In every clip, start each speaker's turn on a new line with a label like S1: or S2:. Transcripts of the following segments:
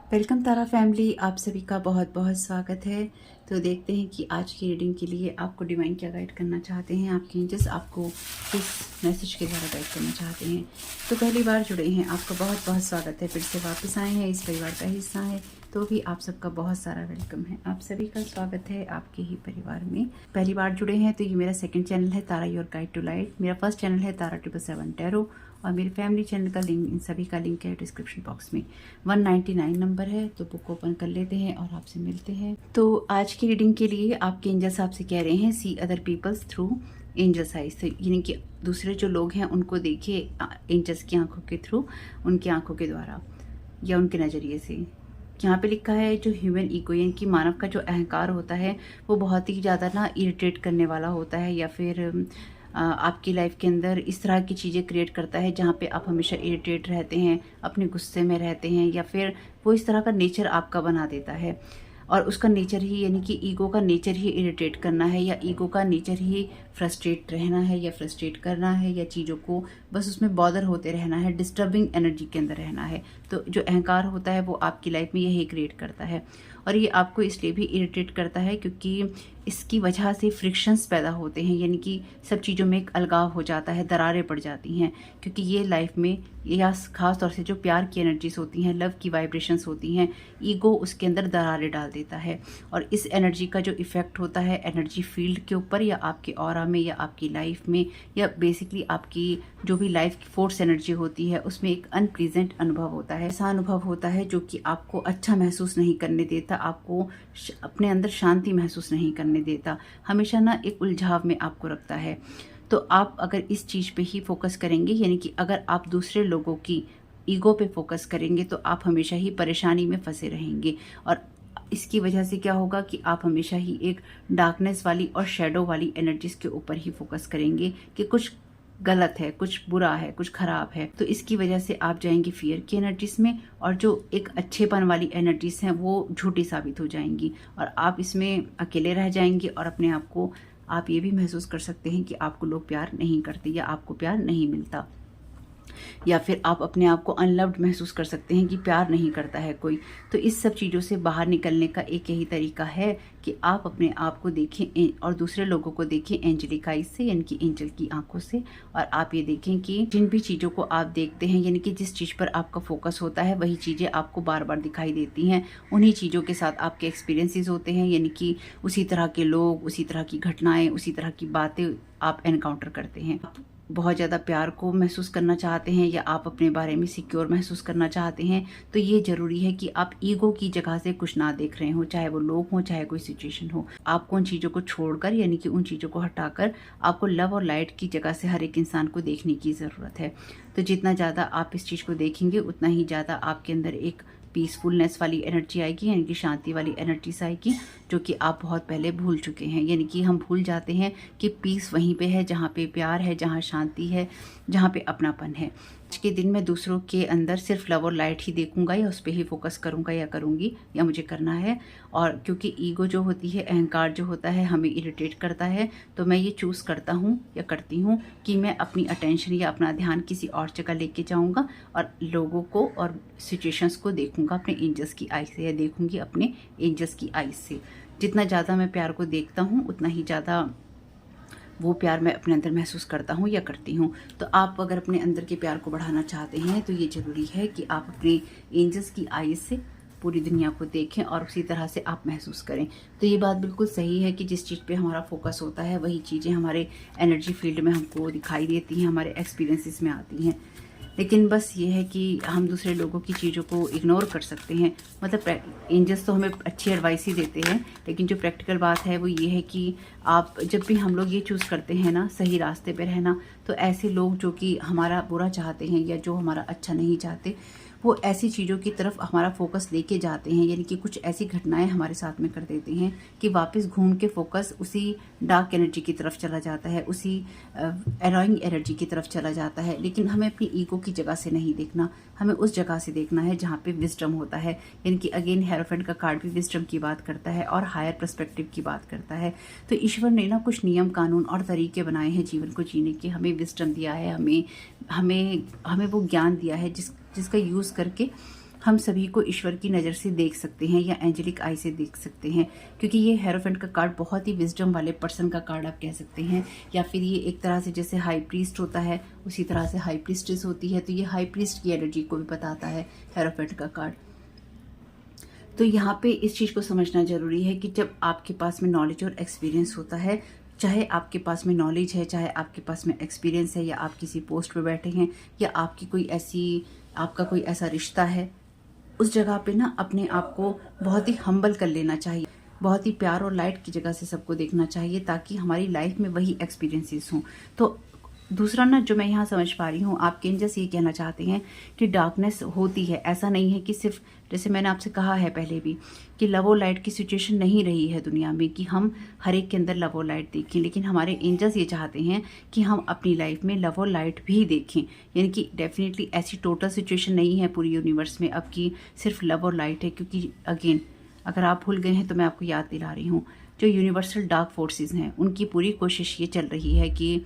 S1: Welcome तारा family, आप सभी का बहुत बहुत स्वागत है। तो देखते हैं कि आज की रीडिंग के लिए आपको डिवाइन क्या गाइड करना चाहते हैं, आपके एंजल्स आपको किस मैसेज के द्वारा गाइड करना चाहते हैं। तो पहली बार जुड़े हैं, आपका बहुत बहुत स्वागत है। फिर से वापस आए हैं, इस परिवार का हिस्सा है तो भी आप सबका बहुत सारा वेलकम है। आप सभी का स्वागत है आपके ही परिवार में। पहली बार जुड़े हैं तो ये मेरा सेकंड चैनल है तारा योर गाइड टू लाइट। मेरा फर्स्ट चैनल है तारा 777 टैरो और मेरे फैमिली चैनल का लिंक, इन सभी का लिंक है डिस्क्रिप्शन बॉक्स में। 199 नंबर है, तो बुक ओपन कर लेते हैं और आपसे मिलते हैं। तो आज की रीडिंग के लिए आपके एंजल्स आपसे कह रहे हैं see other peoples through angels eyes. तो यानी कि दूसरे जो लोग हैं उनको देखिए एंजल्स की आंखों के थ्रू, उनकी आंखों के द्वारा या उनके नज़रिए से। यहाँ पे लिखा है जो ह्यूमन ईगो यानी कि मानव का जो अहंकार होता है वो बहुत ही ज़्यादा ना इरिटेट करने वाला होता है, या फिर आपकी लाइफ के अंदर इस तरह की चीज़ें क्रिएट करता है जहाँ पे आप हमेशा इरिटेट रहते हैं, अपने गुस्से में रहते हैं, या फिर वो इस तरह का नेचर आपका बना देता है। और उसका नेचर ही यानी कि ईगो का नेचर ही इरिटेट करना है, या ईगो का नेचर ही फ्रस्ट्रेट रहना है, या फ्रस्ट्रेट करना है, या चीज़ों को बस उसमें बॉदर होते रहना है, डिस्टर्बिंग एनर्जी के अंदर रहना है। तो जो अहंकार होता है वो आपकी लाइफ में यही क्रिएट करता है। और ये आपको इसलिए भी इरिटेट करता है क्योंकि इसकी वजह से फ्रिक्शंस पैदा होते हैं, यानी कि सब चीज़ों में एक अलगाव हो जाता है, दरारें पड़ जाती हैं। क्योंकि ये लाइफ में या ख़ास तौर से जो प्यार की एनर्जीज होती हैं, लव की वाइब्रेशंस होती हैं, ईगो उसके अंदर दरारें डाल देता है। और इस एनर्जी का जो इफ़ेक्ट होता है एनर्जी फील्ड के ऊपर, या आपके ऑरा में, या आपकी लाइफ में, या बेसिकली आपकी जो भी लाइफ की फोर्स एनर्जी होती है उसमें एक अनप्लीजेंट अनुभव होता है। ऐसा अनुभव होता है जो कि आपको अच्छा महसूस नहीं करने देता, आपको अपने अंदर शांति महसूस नहीं करने देता, हमेशा ना एक उलझाव में आपको रखता है। तो आप अगर इस चीज़ पे ही फोकस करेंगे, यानी कि अगर आप दूसरे लोगों की ईगो पे फोकस करेंगे तो आप हमेशा ही परेशानी में फंसे रहेंगे। और इसकी वजह से क्या होगा कि आप हमेशा ही एक डार्कनेस वाली और शेडो वाली एनर्जीज के ऊपर ही फोकस करेंगे कि कुछ गलत है, कुछ बुरा है, कुछ खराब है। तो इसकी वजह से आप जाएंगे फियर की एनर्जीज में, और जो एक अच्छेपन वाली एनर्जीज हैं वो झूठी साबित हो जाएंगी, और आप इसमें अकेले रह जाएंगे। और अपने आप को आप ये भी महसूस कर सकते हैं कि आपको लोग प्यार नहीं करते, या आपको प्यार नहीं मिलता, या फिर आप अपने आप को अनलव्ड महसूस कर सकते हैं कि प्यार नहीं करता है कोई। तो इस सब चीज़ों से बाहर निकलने का एक यही तरीका है कि आप अपने आप को देखें और दूसरे लोगों को देखें एंजेलिक आइज से, यानी कि एंजल की आंखों से। और आप ये देखें कि जिन भी चीज़ों को आप देखते हैं, यानी कि जिस चीज़ पर आपका फोकस होता है वही चीज़ें आपको बार बार दिखाई देती हैं। उन्हीं चीज़ों के साथ आपके एक्सपीरियंसेस होते हैं, यानी कि उसी तरह के लोग, उसी तरह की घटनाएं, उसी तरह की बातें आप एनकाउंटर करते हैं। बहुत ज़्यादा प्यार को महसूस करना चाहते हैं, या आप अपने बारे में सिक्योर महसूस करना चाहते हैं, तो ये ज़रूरी है कि आप ईगो की जगह से कुछ ना देख रहे हो, चाहे वो लोग हों, चाहे कोई सिचुएशन हो। आपको उन चीज़ों को छोड़कर, यानी कि उन चीज़ों को हटाकर, आपको लव और लाइट की जगह से हर एक इंसान को देखने की ज़रूरत है। तो जितना ज़्यादा आप इस चीज़ को देखेंगे उतना ही ज़्यादा आपके अंदर एक पीसफुलनेस वाली एनर्जी आएगी, यानी कि शांति वाली एनर्जीज आएगी, जो कि आप बहुत पहले भूल चुके हैं। यानी कि हम भूल जाते हैं कि पीस वहीं पे है जहाँ पे प्यार है, जहाँ शांति है, जहाँ पे अपनापन है। आज के दिन मैं दूसरों के अंदर सिर्फ लव और लाइट ही देखूंगा, या उस पर ही फोकस करूंगा, या करूंगी, या मुझे करना है। और क्योंकि ईगो जो होती है, अहंकार जो होता है, हमें इरिटेट करता है, तो मैं ये चूज़ करता हूँ या करती हूँ कि मैं अपनी अटेंशन या अपना ध्यान किसी और जगह लेके जाऊँगा, और लोगों को और सिचुएशंस को देखूँगा अपने एंजल्स की आई से, या देखूँगी अपने एंजल्स की आई से। जितना ज़्यादा मैं प्यार को देखता हूँ उतना ही ज़्यादा वो प्यार मैं अपने अंदर महसूस करता हूँ या करती हूँ। तो आप अगर अपने अंदर के प्यार को बढ़ाना चाहते हैं तो ये ज़रूरी है कि आप अपने एंजल्स की आईज से पूरी दुनिया को देखें और उसी तरह से आप महसूस करें। तो ये बात बिल्कुल सही है कि जिस चीज़ पे हमारा फोकस होता है वही चीज़ें हमारे एनर्जी फील्ड में हमको दिखाई देती हैं, हमारे एक्सपीरियंसेस में आती हैं। लेकिन बस ये है कि हम दूसरे लोगों की चीज़ों को इग्नोर कर सकते हैं। मतलब एंजल्स तो हमें अच्छी एडवाइस ही देते हैं, लेकिन जो प्रैक्टिकल बात है वो ये है कि आप जब भी हम लोग ये चूज़ करते हैं ना सही रास्ते पे रहना, तो ऐसे लोग जो कि हमारा बुरा चाहते हैं या जो हमारा अच्छा नहीं चाहते, वो ऐसी चीज़ों की तरफ हमारा फोकस लेके जाते हैं। यानी कि कुछ ऐसी घटनाएं हमारे साथ में कर देते हैं कि वापस घूम के फोकस उसी डार्क एनर्जी की तरफ चला जाता है, उसी एनॉइंग एनर्जी की तरफ चला जाता है। लेकिन हमें अपनी ईगो की जगह से नहीं देखना, हमें उस जगह से देखना है जहाँ पे विजडम होता है। यानी कि अगेन हेरोफेंट का कार्ड भी विजडम की बात करता है और हायर पर्सपेक्टिव की बात करता है। तो ईश्वर ने ना कुछ नियम कानून और तरीके बनाए हैं जीवन को जीने के, हमें विजडम दिया है, हमें हमें हमें वो ज्ञान दिया है जिसका यूज़ करके हम सभी को ईश्वर की नज़र से देख सकते हैं या एंजेलिक आई से देख सकते हैं, क्योंकि ये हेरोफेंट का कार्ड बहुत ही विजडम वाले पर्सन का कार्ड आप कह सकते हैं, या फिर ये एक तरह से जैसे हाई प्रीस्ट होता है उसी तरह से हाई प्रीस्टेस होती है, तो ये हाई प्रीस्ट की एनर्जी को भी बताता है हेरोफेंट का कार्ड। तो यहाँ पे इस चीज़ को समझना जरूरी है कि जब आपके पास में नॉलेज और एक्सपीरियंस होता है, चाहे आपके पास में नॉलेज है, चाहे आपके पास में एक्सपीरियंस है, या आप किसी पोस्ट पे बैठे हैं, या आपका कोई ऐसा रिश्ता है, उस जगह पे ना अपने आप को बहुत ही हम्बल कर लेना चाहिए, बहुत ही प्यार और लाइट की जगह से सबको देखना चाहिए, ताकि हमारी लाइफ में वही एक्सपीरियंसेस हों। तो दूसरा ना जो मैं यहाँ समझ पा रही हूँ, आपके एंजल्स ये कहना चाहते हैं कि डार्कनेस होती है, ऐसा नहीं है कि सिर्फ, जैसे मैंने आपसे कहा है पहले भी, कि लव और लाइट की सिचुएशन नहीं रही है दुनिया में कि हम हर एक के अंदर लव और लाइट देखें, लेकिन हमारे एंजल्स ये चाहते हैं कि हम अपनी लाइफ में लव और लाइट भी देखें। यानी कि डेफिनेटली ऐसी टोटल सिचुएशन नहीं है पूरी यूनिवर्स में अब कि सिर्फ लव और लाइट है, क्योंकि अगेन अगर आप भूल गए हैं तो मैं आपको याद दिला रही हूँ, जो यूनिवर्सल डार्क फोर्सेस हैं उनकी पूरी कोशिश ये चल रही है कि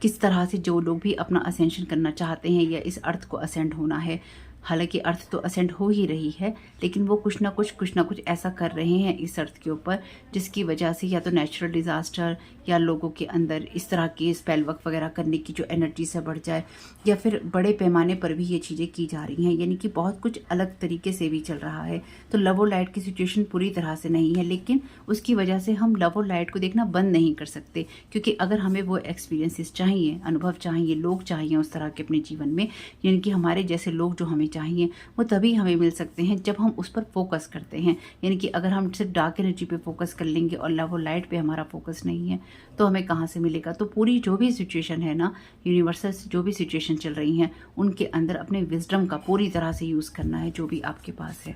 S1: किस तरह से जो लोग भी अपना असेंशन करना चाहते हैं या इस अर्थ को असेंड होना है, हालांकि अर्थ तो असेंड हो ही रही है, लेकिन वो कुछ ना कुछ ऐसा कर रहे हैं इस अर्थ के ऊपर जिसकी वजह से या तो नेचुरल डिज़ास्टर या लोगों के अंदर इस तरह के स्पेल वर्क वगैरह करने की जो एनर्जी से बढ़ जाए, या फिर बड़े पैमाने पर भी ये चीज़ें की जा रही हैं। यानी कि बहुत कुछ अलग तरीके से भी चल रहा है। तो लव और लाइट की सिचुएशन पूरी तरह से नहीं है, लेकिन उसकी वजह से हम लव और लाइट को देखना बंद नहीं कर सकते, क्योंकि अगर हमें वो एक्सपीरियंसेस चाहिए, अनुभव चाहिए, लोग चाहिए उस तरह के अपने जीवन में, यानी कि हमारे जैसे लोग जो हमें चाहिए, वो तभी हमें मिल सकते हैं जब हम उस पर फोकस करते हैं। यानी कि अगर हम सिर्फ डार्क एनर्जी पे फोकस कर लेंगे और लव और लाइट पे हमारा फोकस नहीं है, तो हमें कहाँ से मिलेगा। तो पूरी जो भी सिचुएशन है ना, यूनिवर्सल जो भी सिचुएशन चल रही हैं, उनके अंदर अपने विजडम का पूरी तरह से यूज़ करना है जो भी आपके पास है।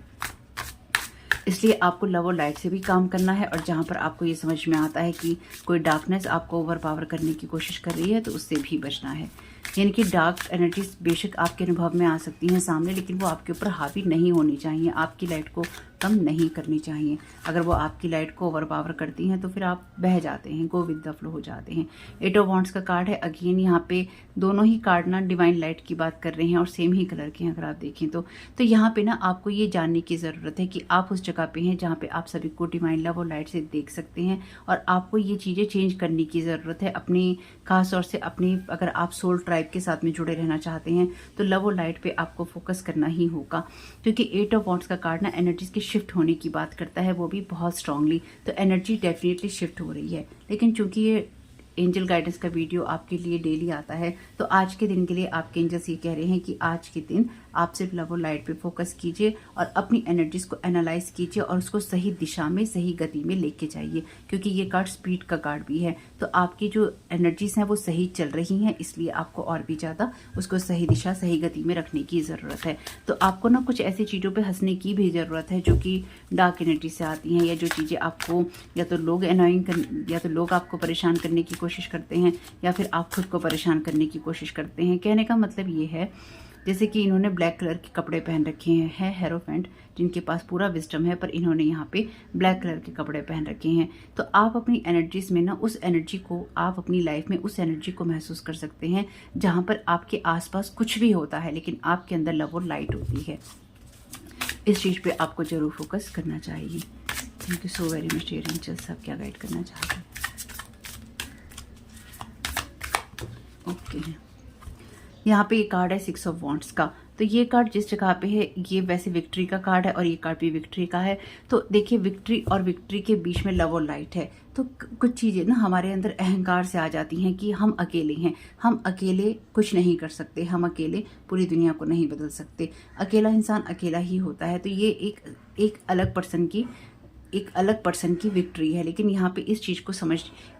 S1: इसलिए आपको लव और लाइट से भी काम करना है, और जहाँ पर आपको ये समझ में आता है कि कोई डार्कनेस आपको ओवर पावर करने की कोशिश कर रही है, तो उससे भी बचना है। यानी कि डार्क एनर्जीज बेशक आपके अनुभव में आ सकती हैं सामने, लेकिन वो आपके ऊपर हावी नहीं होनी चाहिए, आपकी लाइट को कम नहीं करनी चाहिए। अगर वो आपकी लाइट को ओवर पावर करती हैं तो फिर आप बह जाते हैं, गो विद द फ्लो हो जाते हैं। 8 ऑफ वॉन्ड्स का कार्ड है। अगेन यहाँ पे दोनों ही कार्ड ना डिवाइन लाइट की बात कर रहे हैं और सेम ही कलर के हैं अगर आप देखें तो यहाँ पे ना आपको ये जानने की ज़रूरत है कि आप उस जगह पे हैं जहाँ पे आप सभी को डिवाइन लव और लाइट से देख सकते हैं, और आपको ये चीज़ें चेंज करने की ज़रूरत है अपनी, खास तौर से अपनी, अगर आप सोल ट्राइब के साथ में जुड़े रहना चाहते हैं तो लव और लाइट पे आपको फोकस करना ही होगा, क्योंकि 8 ऑफ वॉन्ड्स का कार्ड ना एनर्जीज के शिफ्ट होने की बात करता है, वो भी बहुत स्ट्रांगली। तो एनर्जी डेफिनेटली शिफ्ट हो रही है, लेकिन चूंकि ये एंजल गाइडेंस का वीडियो आपके लिए डेली आता है, तो आज के दिन के लिए आपके एंजल्स ये कह रहे हैं कि आज के दिन आप सिर्फ लव और लाइट पे फोकस कीजिए और अपनी एनर्जीज को एनालाइज कीजिए और उसको सही दिशा में, सही गति में लेके जाइए, क्योंकि ये कार्ड स्पीड का कार्ड भी है। तो आपकी जो एनर्जीज हैं वो सही चल रही हैं, इसलिए आपको और भी ज़्यादा उसको सही दिशा, सही गति में रखने की ज़रूरत है। तो आपको ना कुछ ऐसी चीज़ों पर हंसने की भी ज़रूरत है जो कि डार्क एनर्जी से आती हैं, या जो चीज़ें आपको या तो लोग या तो लोग आपको परेशान करने की कोशिश करते हैं, या फिर आप खुद को परेशान करने की कोशिश करते हैं। कहने का मतलब ये है, जैसे कि इन्होंने ब्लैक कलर के कपड़े पहन रखे हैं, हेरोफेंट जिनके पास पूरा विजडम है, पर इन्होंने यहाँ पे ब्लैक कलर के कपड़े पहन रखे हैं। तो आप अपनी एनर्जीज में ना उस एनर्जी को, आप अपनी लाइफ में उस एनर्जी को महसूस कर सकते हैं जहाँ पर आपके आसपास कुछ भी होता है लेकिन आपके अंदर लव और लाइट होती है। इस चीज़ पे आपको जरूर फोकस करना चाहिए। Thank you so very much dear angels, आप क्या गाइड करना चाहते हैं। ओके, यहाँ पे ये कार्ड है 6 ऑफ वॉन्ड्स का। तो ये कार्ड जिस जगह पे है, ये वैसे विक्ट्री का कार्ड है और ये कार्ड भी विक्ट्री का है। तो देखिए, विक्ट्री और विक्ट्री के बीच में लव और लाइट है। तो कुछ चीज़ें ना हमारे अंदर अहंकार से आ जाती हैं कि हम अकेले हैं, हम अकेले कुछ नहीं कर सकते, हम अकेले पूरी दुनिया को नहीं बदल सकते, अकेला इंसान अकेला ही होता है। तो ये एक अलग पर्सन की विक्ट्री है। लेकिन यहाँ पे इस चीज़ को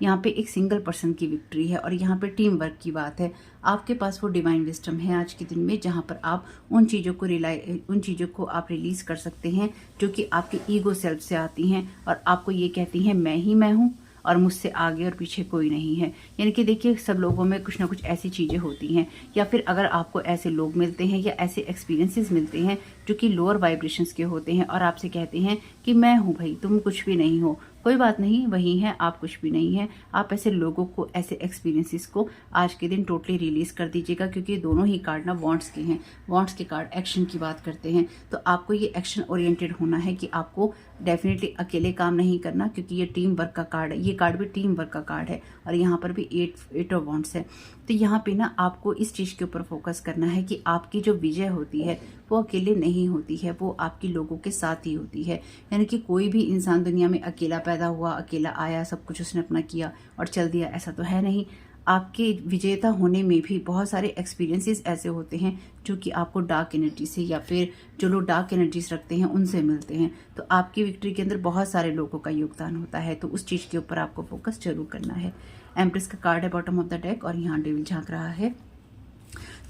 S1: यहाँ पे एक सिंगल पर्सन की विक्ट्री है और यहाँ पे टीम वर्क की बात है। आपके पास वो डिवाइन विजडम है आज के दिन में, जहाँ पर आप उन चीज़ों को आप रिलीज कर सकते हैं जो कि आपके ईगो सेल्फ से आती हैं और आपको ये कहती हैं मैं ही मैं हूँ और मुझसे आगे और पीछे कोई नहीं है। यानी कि देखिए, सब लोगों में कुछ ना कुछ ऐसी चीज़ें होती हैं, या फिर अगर आपको ऐसे लोग मिलते हैं या ऐसे एक्सपीरियंसेस मिलते हैं जो कि लोअर वाइब्रेशंस के होते हैं और आपसे कहते हैं कि मैं हूँ भाई, तुम कुछ भी नहीं हो, कोई बात नहीं, वही है, आप कुछ भी नहीं है। आप ऐसे लोगों को, ऐसे एक्सपीरियंसेस को आज के दिन टोटली रिलीज कर दीजिएगा, क्योंकि दोनों ही कार्ड ना वॉन्ट्स के हैं। वॉन्ट्स के कार्ड एक्शन की बात करते हैं, तो आपको ये एक्शन ओरिएंटेड होना है कि आपको डेफिनेटली अकेले काम नहीं करना, क्योंकि ये टीम वर्क का कार्ड है। ये कार्ड भी टीम वर्क का कार्ड है और यहाँ पर भी एट ऑफ वॉन्ट्स है। तो यहाँ पे ना आपको इस चीज़ के ऊपर फोकस करना है कि आपकी जो विजय होती है वो अकेले नहीं होती है, वो आपकी लोगों के साथ ही होती है। यानी कि कोई भी इंसान दुनिया में अकेला पैदा हुआ, अकेला आया, सब कुछ उसने अपना किया और चल दिया, ऐसा तो है नहीं। आपके विजेता होने में भी बहुत सारे एक्सपीरियंसेस ऐसे होते हैं जो कि आपको डार्क एनर्जी से या फिर जो लोग डार्क एनर्जीज रखते हैं उनसे मिलते हैं। तो आपकी विक्ट्री के अंदर बहुत सारे लोगों का योगदान होता है, तो उस चीज़ के ऊपर आपको फोकस जरूर करना है। एम्प्रेस का कार्ड है बॉटम ऑफ द डेक और यहाँ डेविल झांक रहा है।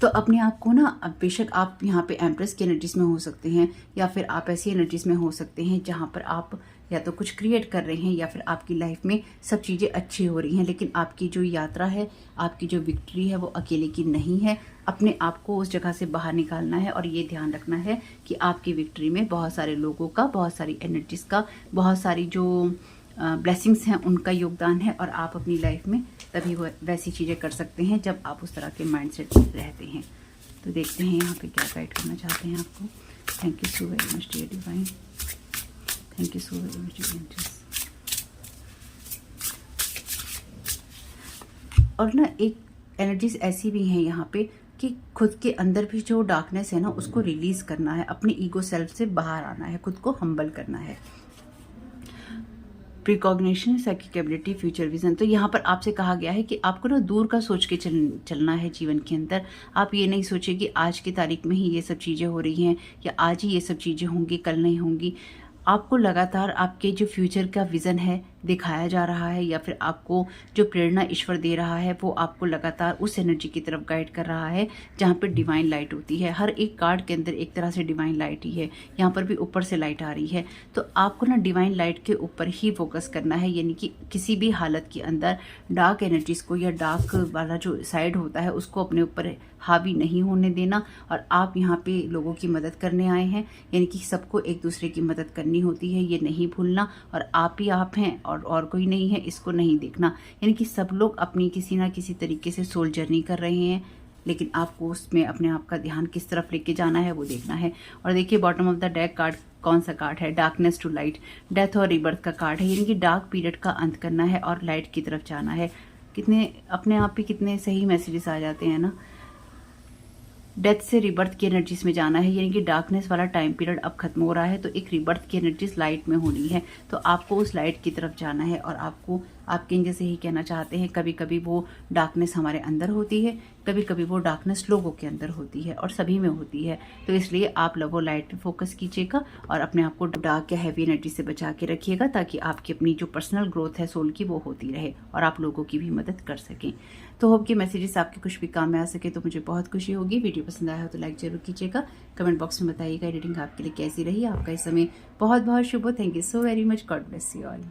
S1: तो अपने आप को ना, बेशक आप यहाँ पे एम्प्रेस की एनर्जीज में हो सकते हैं या फिर आप ऐसी एनर्जीज में हो सकते हैं जहाँ पर आप या तो कुछ क्रिएट कर रहे हैं या फिर आपकी लाइफ में सब चीज़ें अच्छी हो रही हैं, लेकिन आपकी जो यात्रा है, आपकी जो विक्ट्री है वो अकेले की नहीं है। अपने आप को उस जगह से बाहर निकालना है और ये ध्यान रखना है कि आपकी विक्ट्री में बहुत सारे लोगों का, बहुत सारी एनर्जीज का, बहुत सारी जो ब्लेसिंग्स हैं उनका योगदान है और आप अपनी लाइफ में तभी वैसी चीज़ें कर सकते हैं जब आप उस तरह के माइंडसेट रहते हैं। तो देखते हैं यहाँ पे क्या गाइड करना चाहते हैं आपको। Thank you so very much dear divine, thank you so very much dear angels. और ना एक एनर्जीज ऐसी भी हैं यहाँ पे कि खुद के अंदर भी जो डार्कनेस है ना उसको रिलीज करना है, अपनी ईगो सेल्फ से बाहर आना है, खुद को हम्बल करना है। प्रिकॉग्निशन, साइकिक एबिलिटी, फ्यूचर विजन। तो यहाँ पर आपसे कहा गया है कि आपको ना दूर का सोच के चलना है जीवन के अंदर। आप ये नहीं सोचिए कि आज की तारीख में ही ये सब चीज़ें हो रही हैं या आज ही ये सब चीज़ें होंगी, कल नहीं होंगी। आपको लगातार आपके जो फ्यूचर का विज़न है दिखाया जा रहा है या फिर आपको जो प्रेरणा ईश्वर दे रहा है वो आपको लगातार उस एनर्जी की तरफ गाइड कर रहा है जहाँ पे डिवाइन लाइट होती है। हर एक कार्ड के अंदर एक तरह से डिवाइन लाइट ही है, यहाँ पर भी ऊपर से लाइट आ रही है। तो आपको ना डिवाइन लाइट के ऊपर ही फोकस करना है, यानी कि किसी भी हालत के अंदर डार्क एनर्जीज को या डार्क वाला जो साइड होता है उसको अपने ऊपर हावी नहीं होने देना। और आप यहाँ पे लोगों की मदद करने आए हैं, यानी कि सबको एक दूसरे की मदद करनी होती है, ये नहीं भूलना। और आप ही आप हैं और कोई नहीं है, इसको नहीं देखना। यानी कि सब लोग अपनी किसी ना किसी तरीके से सोल जर्नी कर रहे हैं, लेकिन आपको उसमें अपने आप का ध्यान किस तरफ लेके जाना है वो देखना है। और देखिए bottom of the deck card कौन सा कार्ड है? डार्कनेस टू लाइट, डेथ और रिबर्थ का कार्ड है, यानी कि डार्क पीरियड का अंत करना है और लाइट की तरफ जाना है। कितने अपने आप ही कितने सही मैसेजेस आ जाते हैं ना। डेथ से रिबर्थ की एनर्जीज में जाना है, यानी कि डार्कनेस वाला टाइम पीरियड अब खत्म हो रहा है, तो एक रिबर्थ की एनर्जीज लाइट में होनी है। तो आपको उस लाइट की तरफ जाना है और आपको आपके जैसे ही कहना चाहते हैं, कभी कभी वो डार्कनेस हमारे अंदर होती है, कभी कभी वो डार्कनेस लोगों के अंदर होती है और सभी में होती है। तो इसलिए आप लव और लाइट पे फोकस कीजिएगा और अपने आप को डार्क या हैवी एनर्जी से बचा के रखिएगा, ताकि आपकी अपनी जो पर्सनल ग्रोथ है सोल की वो होती रहे और आप लोगों की भी मदद कर सकें। तो होप कि मैसेजेस आपके कुछ भी काम में आ सके तो मुझे बहुत खुशी होगी। वीडियो पसंद आया हो तो लाइक जरूर कीजिएगा, कमेंट बॉक्स में बताइएगा रीडिंग आपके लिए कैसी रही। आपका इस समय बहुत बहुत शुभ हो। Thank you so very much, God bless you all.